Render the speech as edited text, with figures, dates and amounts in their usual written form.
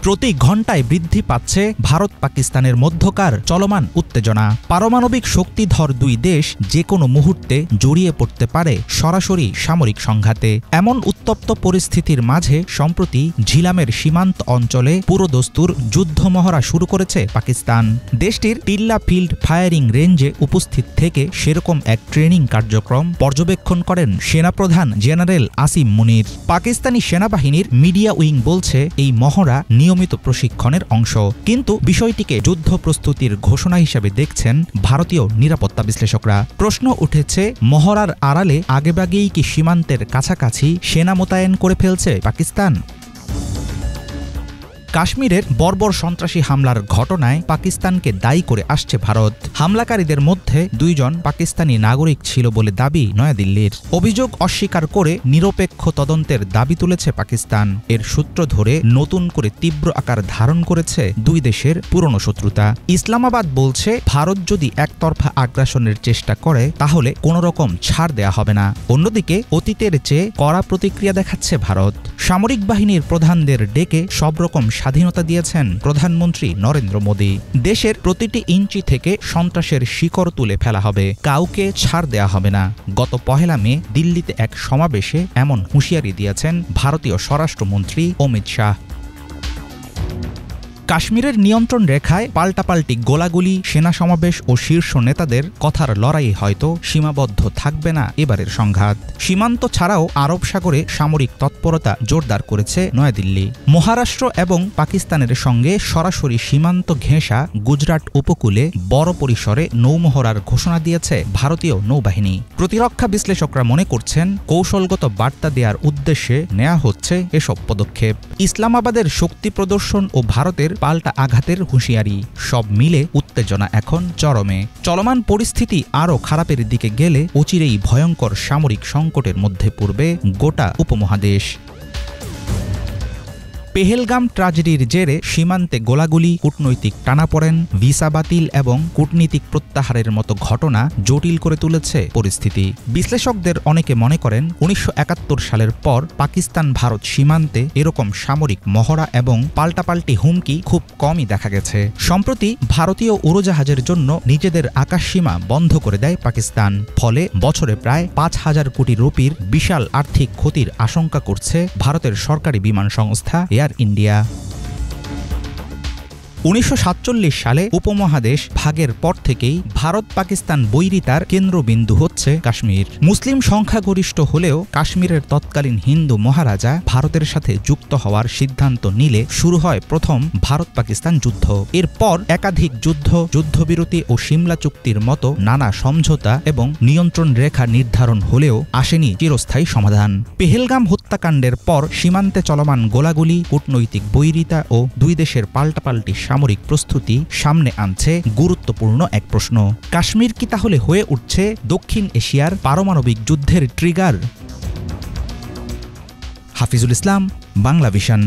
প্রতি ঘণ্টায় বৃদ্ধি পাচ্ছে ভারত পাকিস্তানের মধ্যকার চলমান উত্তেজনা। পারমাণবিক শক্তিধর দুই দেশ যে কোনো মুহূর্তে জড়িয়ে পড়তে পারে সরাসরি সামরিক সংঘাতে। এমন উত্তপ্ত পরিস্থিতির মাঝে সম্প্রতি ঝিলামের সীমান্ত অঞ্চলে পুরোদস্তুর যুদ্ধমহড়া শুরু করেছে পাকিস্তান। দেশটির টিল্লা ফিল্ড ফায়ারিং রেঞ্জে উপস্থিত থেকে সেরকম এক ট্রেনিং কার্যক্রম পর্যবেক্ষণ করেন সেনাপ্রধান জেনারেল আসিম মুনির। পাকিস্তানি সেনাবাহিনীর মিডিয়া উইং বলছে এই মহড়া নিয়মিত প্রশিক্ষণের অংশ, কিন্তু বিষয়টিকে যুদ্ধ প্রস্তুতির ঘোষণা হিসেবে দেখছেন ভারতীয় নিরাপত্তা বিশ্লেষকরা। প্রশ্ন উঠেছে, মহড়ার আড়ালে আগেভাগেই কি সীমান্তের কাছাকাছি সেনা মোতায়েন করে ফেলছে পাকিস্তান? কাশ্মীরের বর্বর সন্ত্রাসী হামলার ঘটনায় পাকিস্তানকে দায়ী করে আসছে ভারত। হামলাকারীদের মধ্যে 2 জন পাকিস্তানি নাগরিক ছিল বলে দাবি নয়াদিল্লির। অভিযোগ অস্বীকার করে নিরপেক্ষ তদন্তের দাবি তুলেছে পাকিস্তান। এর সূত্র ধরে নতুন করে তীব্র আকার ধারণ করেছে দুই দেশের পুরনো শত্রুতা। ইসলামাবাদ বলছে, ভারত যদি একতরফা আগ্রাসনের চেষ্টা করে তাহলে কোনো রকম ছাড় দেয়া হবে না। অন্যদিকে অতীতের চেয়ে কড়া প্রতিক্রিয়া দেখাচ্ছে ভারত। সামরিক বাহিনীর প্রধানদের ডেকে সব রকম স্বাধীনতা দিয়েছেন প্রধানমন্ত্রী নরেন্দ্র মোদী। দেশের প্রতিটি ইঞ্চি থেকে সন্ত্রাসের শিকড় তুলে ফেলা হবে, কাউকে ছাড় দেয়া হবে না। গত 1 মে দিল্লিতে এক সমাবেশে এমন হুঁশিয়ারি দিয়েছেন ভারতীয় স্বরাষ্ট্রমন্ত্রী অমিত শাহ। কাশ্মীরের নিয়ন্ত্রণ রেখায় পাল্টাপাল্টি গোলাগুলি, সেনা সমাবেশ ও শীর্ষ নেতাদের কথার লড়াই হয়তো সীমাবদ্ধ থাকবে না এবারের সংঘাত। সীমান্ত ছাড়াও আরব সাগরে সামরিক তৎপরতা জোরদার করেছে নয়াদিল্লি। মহারাষ্ট্র এবং পাকিস্তানের সঙ্গে সরাসরি সীমান্ত ঘেঁষা গুজরাট উপকূলে বড় পরিসরে নৌমহড়ার ঘোষণা দিয়েছে ভারতীয় নৌবাহিনী। প্রতিরক্ষা বিশ্লেষকরা মনে করছেন, কৌশলগত বার্তা দেওয়ার উদ্দেশ্যে নেওয়া হচ্ছে এসব পদক্ষেপ। ইসলামাবাদের শক্তি প্রদর্শন ও ভারতের পাল্টা আঘাতের হুঁশিয়ারি, সব মিলে উত্তেজনা এখন চরমে। চলমান পরিস্থিতি আরও খারাপের দিকে গেলে অচিরেই ভয়ঙ্কর সামরিক সংকটের মধ্যে পড়বে গোটা উপমহাদেশ। পেহেলগাম ট্র্যাজেডির জেরে সীমান্তে গোলাগুলি, কূটনৈতিক টানাপোড়েন, ভিসা বাতিল এবং কূটনীতিক প্রত্যাহারের মতো ঘটনা জটিল করে তুলেছে পরিস্থিতি। বিশ্লেষকদের অনেকে মনে করেন, 1971 সালের পর পাকিস্তান ভারত সীমান্তে এরকম সামরিক মহড়া এবং পাল্টাপাল্টি হুমকি খুব কমই দেখা গেছে। সম্প্রতি ভারতীয় উড়োজাহাজের জন্য নিজেদের আকাশসীমা বন্ধ করে দেয় পাকিস্তান। ফলে বছরে প্রায় 5,000 কোটি রুপির বিশাল আর্থিক ক্ষতির আশঙ্কা করছে ভারতের সরকারি বিমান সংস্থা এয়ার ইন্ডিয়া। 1947 সালে উপমহাদেশ ভাগের পর থেকেই ভারত পাকিস্তান বৈরিতার কেন্দ্রবিন্দু হচ্ছে কাশ্মীর। মুসলিম সংখ্যাগরিষ্ঠ হলেও কাশ্মীরের তৎকালীন হিন্দু মহারাজা ভারতের সাথে যুক্ত হওয়ার সিদ্ধান্ত নিলে শুরু হয় প্রথম ভারত পাকিস্তান যুদ্ধ। এরপর একাধিক যুদ্ধ, যুদ্ধবিরতি ও সিমলা চুক্তির মতো নানা সমঝোতা এবং নিয়ন্ত্রণ রেখা নির্ধারণ হলেও আসেনি চিরস্থায়ী সমাধান। পেহেলগাম হত্যাকাণ্ডের পর সীমান্তে চলমান গোলাগুলি, কূটনৈতিক বৈরিতা ও দুই দেশের পাল্টাপাল্টি সামরিক প্রস্তুতি সামনে আনছে গুরুত্বপূর্ণ এক প্রশ্ন। কাশ্মীর কি তাহলে হয়ে উঠছে দক্ষিণ এশিয়ার পারমাণবিক যুদ্ধের ট্রিগার? হাফিজুল ইসলাম, বাংলা ভিশন।